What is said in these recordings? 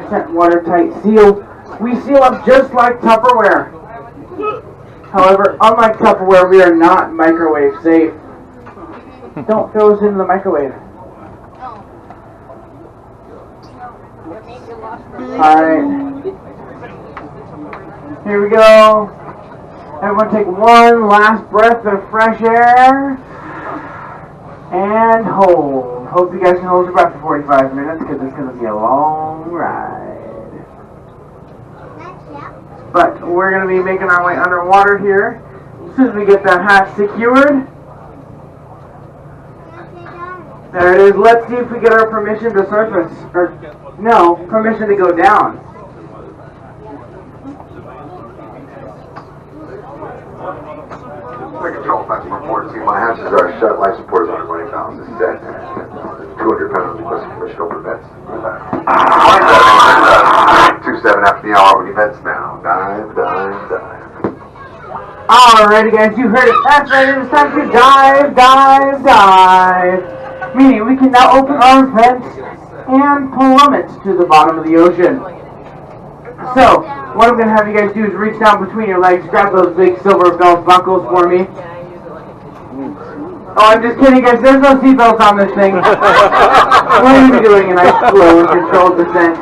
100% watertight seal. We seal up just like Tupperware. However, unlike Tupperware, we are not microwave safe. Don't throw us into the microwave. Alright. Here we go. Everyone take one last breath of fresh air. And hold. Hope you guys can hold your breath for 45 minutes because it's going to be a long ride. But we're going to be making our way underwater here. As soon as we get that hatch secured. There it is. Let's see if we get our permission to surface. Or, no, permission to go down. Control, that's report. See, my hatches are shut. Life support is under 20 pounds. It's set. 200 pounds requesting permission to open vents. 27 after the hour. Opening vents now. Dive, dive, dive. Alrighty, guys, you heard it. That's right. It is time to dive, dive, dive. Meaning we can now open our vents and plummet to the bottom of the ocean. So, what I'm going to have you guys do is reach down between your legs, grab those big silver belt buckles for me. Oh, I'm just kidding, guys. There's no seatbelts on this thing. We're going to be doing a nice, slow, and controlled descent.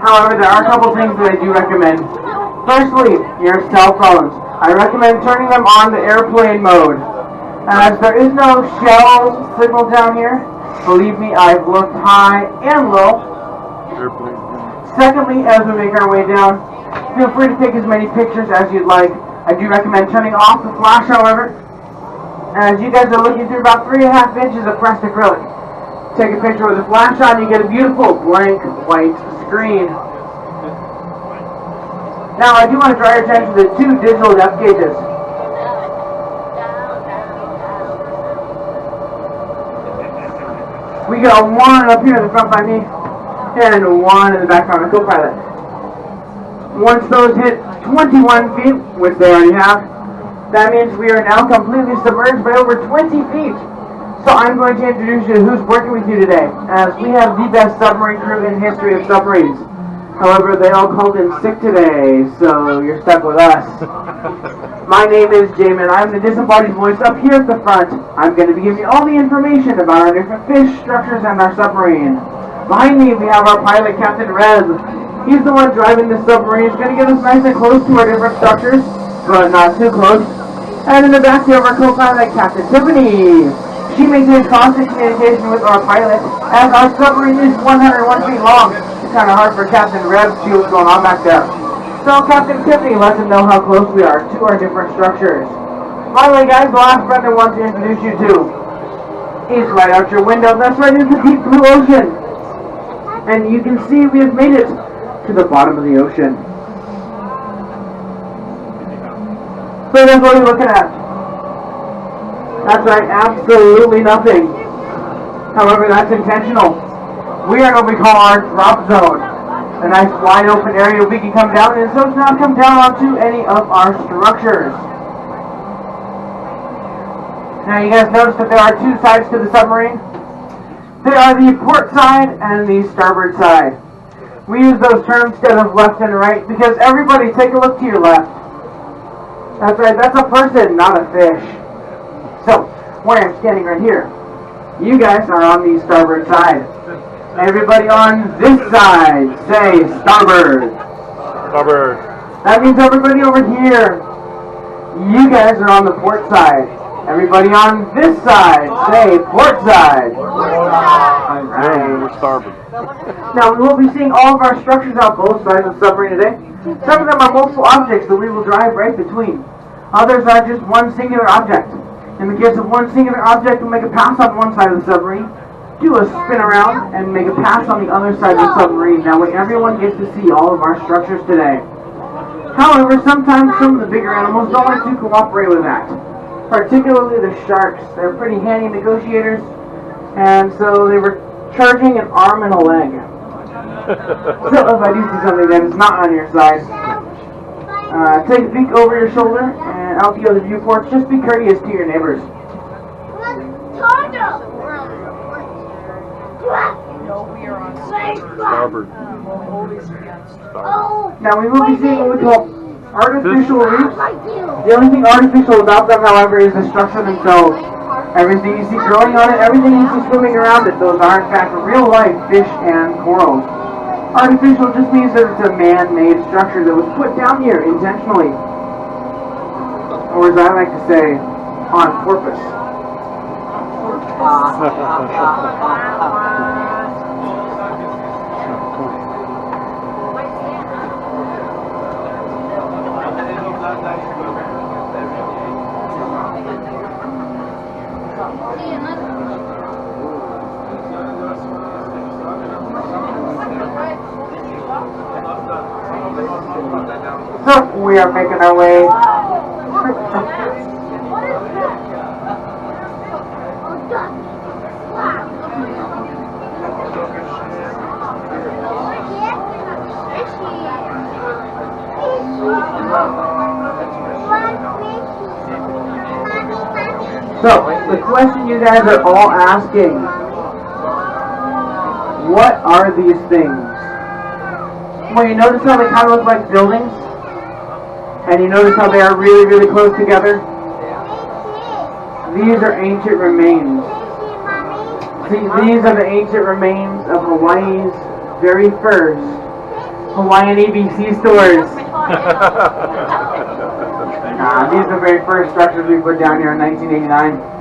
However, there are a couple things that I do recommend. Firstly, your cell phones. I recommend turning them on to airplane mode. As there is no shell signal down here, believe me, I've looked high and low. Secondly, as we make our way down, feel free to take as many pictures as you'd like. I do recommend turning off the flash, however. As you guys are looking through about 3.5 inches of pressed acrylic. Take a picture with the flash on, you get a beautiful blank white screen. Now, I do want to draw your attention to 2 digital depth gauges. We got one up here in the front by me, and one in the back by my co-pilot. Once those hit 21 feet, which they already have, that means we are now completely submerged by over 20 feet. So I'm going to introduce you to who's working with you today, as we have the best submarine crew in history of submarines. However, they all called in sick today, so you're stuck with us. My name is Jamin. I'm the disembodied voice up here at the front. I'm going to be giving you all the information about our different fish structures and our submarine. Behind me, we have our pilot, Captain Rez. He's the one driving the submarine. He's going to get us nice and close to our different structures, but not too close. And in the back, we have our co-pilot, Captain Tiffany. She maintains constant communication with our pilot, as our submarine is 101 feet long. It's kind of hard for Captain Rez to see what's going on back there. So Captain Tiffany lets him know how close we are to our different structures. Finally, guys, the last friend I want to introduce you to is right out your window. That's right into the deep blue ocean. And you can see we have made it to the bottom of the ocean. So that's what you're looking at. That's right, absolutely nothing. However, that's intentional. We are in what we call our drop zone. A nice wide open area we can come down in, so it's not come down onto any of our structures. Now you guys notice that there are 2 sides to the submarine. They are the port side and the starboard side. We use those terms instead of left and right because everybody take a look to your left. That's right, that's a person, not a fish. So, where I'm standing right here, you guys are on the starboard side. Everybody on this side, say starboard. Starboard. That means everybody over here, you guys are on the port side. Everybody on this side, say port side. Alright. Starboard. Now, we will be seeing all of our structures on both sides of the submarine today. Some of them are multiple objects that we will drive right between. Others are just one singular object. In the case of one singular object, we'll make a pass on one side of the submarine, do a spin around, and make a pass on the other side of the submarine. That way everyone gets to see all of our structures today. However, sometimes some of the bigger animals don't like to cooperate with that. Particularly the sharks. They're pretty handy negotiators, and so they were charging an arm and a leg. So if I do see something that is not on your side, take a peek over your shoulder and out the other viewports. Just be courteous to your neighbors. Starboard. Now we will be seeing what we call artificial reefs. The only thing artificial about them, however, is the structure themselves. Everything you see growing on it, everything you see swimming around it, those are in fact real life fish and corals. Artificial just means that it's a man-made structure that was put down here intentionally. Or as I like to say, on purpose. So we are making our way. So the question you guys are all asking, what are these things? Well, you notice how they kind of look like buildings? And you notice how they are really, really close together? These are ancient remains. See, these are the ancient remains of Hawaii's very first Hawaiian ABC stores. These are the very first structures we put down here in 1989.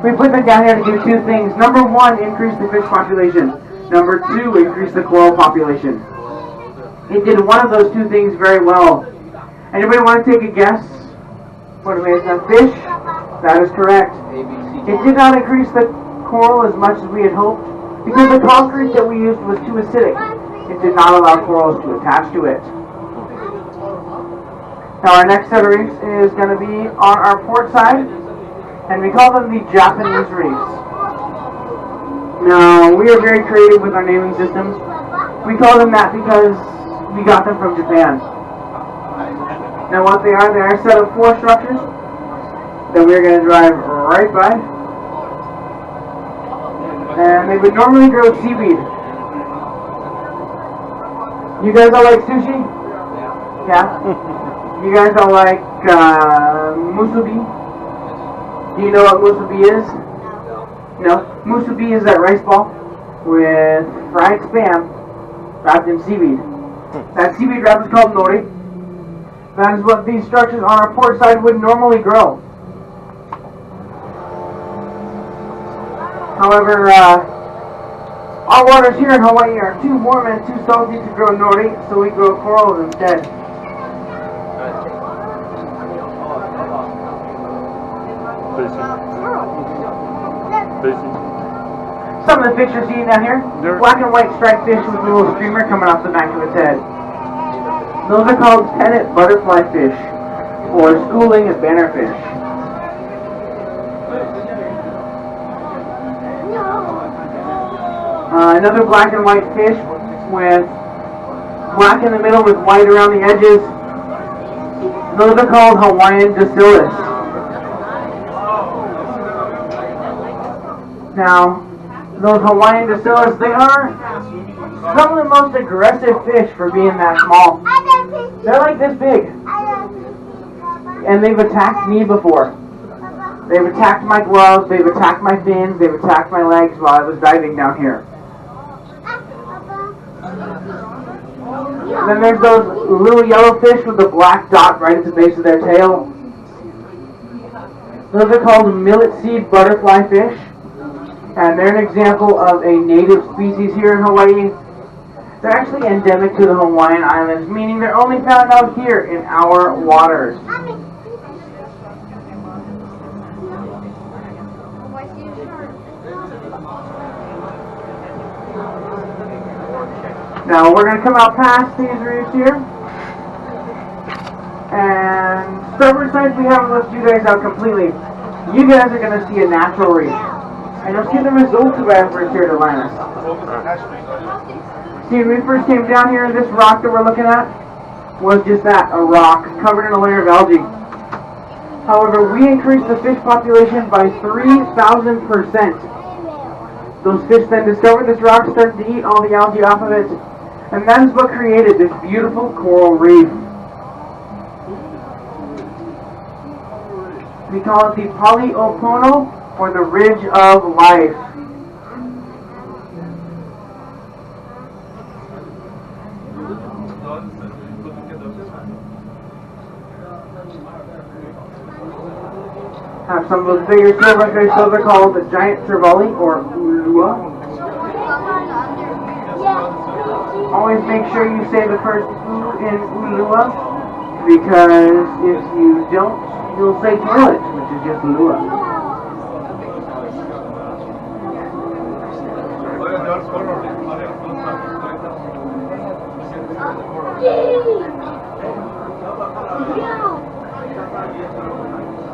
We put them down here to do two things. Number one, increase the fish population. Number two, increase the coral population. It did one of those two things very well. Anybody want to take a guess? What it is on fish? That is correct. It did not increase the coral as much as we had hoped because the concrete that we used was too acidic. It did not allow corals to attach to it. Now our next set of reefs is going to be on our port side, and we call them the Japanese reefs. Now we are very creative with our naming systems. We call them that because we got them from Japan. Now what they are a set of 4 structures that we're going to drive right by. And they would normally grow seaweed. You guys all like sushi? Yeah? You guys all like musubi? Do you know what musubi is? No? Musubi is that rice ball with fried spam wrapped in seaweed. That seaweed wrap is called nori. That is what these structures on our port side would normally grow. However, our waters here in Hawaii are too warm and too salty to grow nori, so we grow corals instead. Some of the fish you're seeing down here, black and white striped fish with a little streamer coming off the back of its head. Those are called pennant butterfly fish, or schooling and bannerfish. Another black and white fish with black in the middle with white around the edges. Those are called Hawaiian bacillus. Now, those Hawaiian bacillus, they are some of the most aggressive fish for being that small. They're like this big. And they've attacked me before. They've attacked my gloves, they've attacked my fins, they've attacked my legs while I was diving down here. And then there's those little yellow fish with the black dot right at the base of their tail. Those are called millet seed butterfly fish. And they're an example of a native species here in Hawaii. They're actually endemic to the Hawaiian Islands, meaning they're only found out here in our waters. Now we're going to come out past these reefs here. And starboard side, we haven't left you guys out completely. You guys are going to see a natural reef. And you'll see the results of our efforts here at Atlantis. See, when we first came down here, this rock that we're looking at was just that, a rock covered in a layer of algae. However, we increased the fish population by 3,000%. Those fish then discovered this rock, started to eat all the algae off of it, And that is what created this beautiful coral reef. We call it the Poliopono, or the Ridge of Life. Have some of those bigger silverfish. Those are called the giant trevally, or ulua. Always make sure you say the first U in ulua, because if you don't, you'll say toilet, which is just ulua.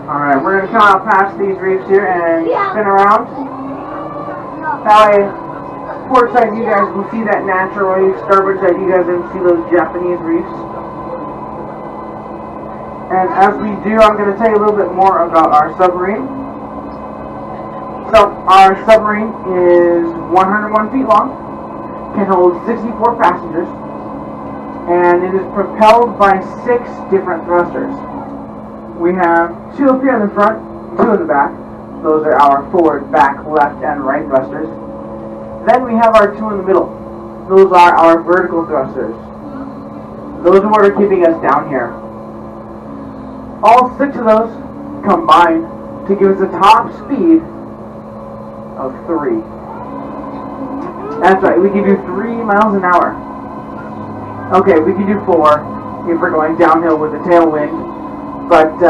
Alright, we're going to come out past these reefs here and spin around. That way, port side you guys can see that natural reef, starboard side you guys can see those Japanese reefs. And as we do, I'm going to tell you a little bit more about our submarine. So, our submarine is 101 feet long, can hold 64 passengers, and it is propelled by 6 different thrusters. We have 2 up here in the front, 2 in the back. Those are our forward, back, left, and right thrusters. Then we have our 2 in the middle. Those are our vertical thrusters. Those are what are keeping us down here. All 6 of those combine to give us a top speed of 3. That's right, we can do 3 miles an hour. Okay, we can do 4 if we're going downhill with a tailwind. But